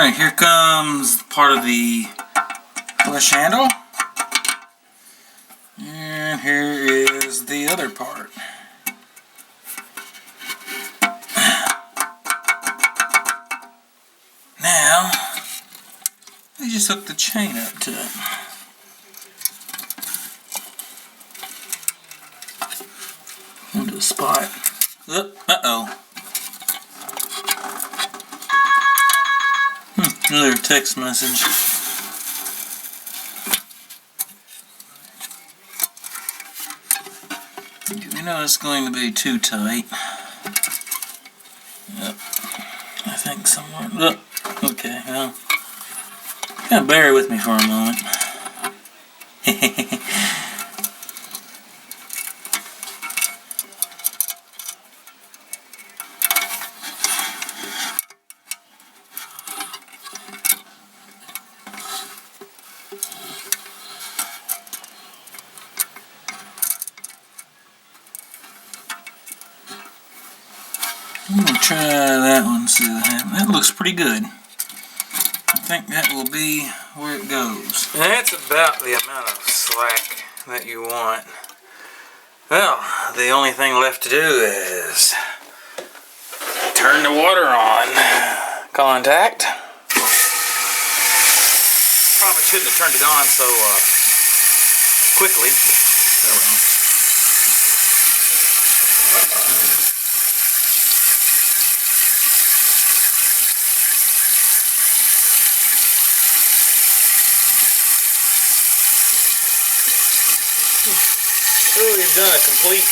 Alright, here comes part of the push handle. And here is the other part. Now, I just hook the chain up to it. Into a spot. Uh-oh. Another text message. We know it's going to be too tight. Yep. I think somewhere. Okay, well. Kind of bear with me for a moment. I'm going to try that one, see what happens. That looks pretty good. I think that will be where it goes. That's about the amount of slack that you want. Well, the only thing left to do is turn the water on. Contact. Probably shouldn't have turned it on so quickly. Oh well. Well, we've done a complete,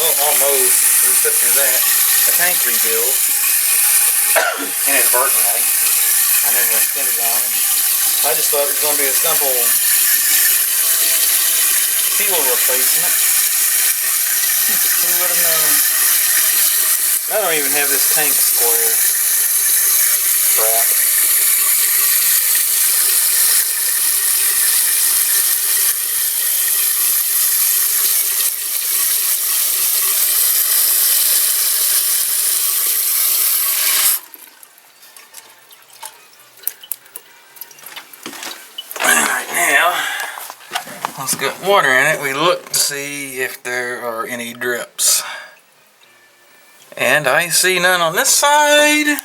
well, almost, except for that, a tank rebuild inadvertently. I never intended on it. I just thought it was going to be a simple fuel replacement. Who would have known? I don't even have this tank square strap. It's got water in it. We look to see if there are any drips. And I see none on this side.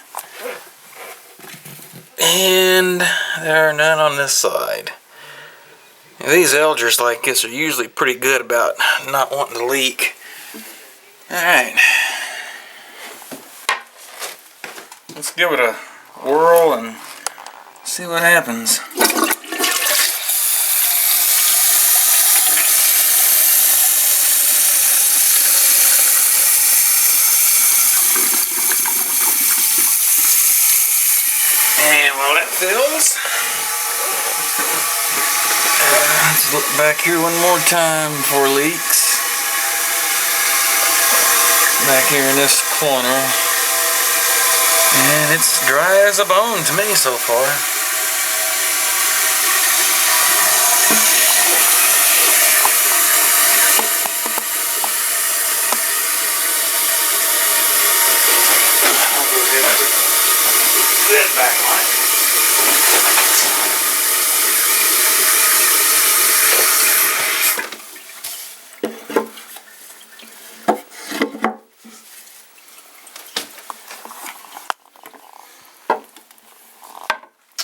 And there are none on this side. Now, these Eljers like this are usually pretty good about not wanting to leak. Alright. Let's give it a whirl and see what happens. And while that fills, let's look back here one more time for leaks. Back here in this corner. And it's dry as a bone to me so far. I'll go ahead and put that back on it.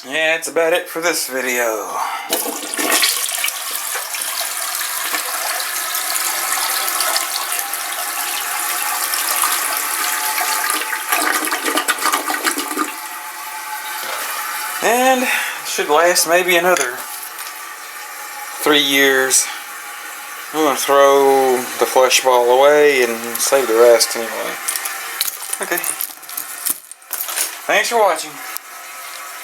Yeah, that's about it for this video. And it should last maybe another 3 years. I'm going to throw the flesh ball away and save the rest anyway. Okay. Thanks for watching.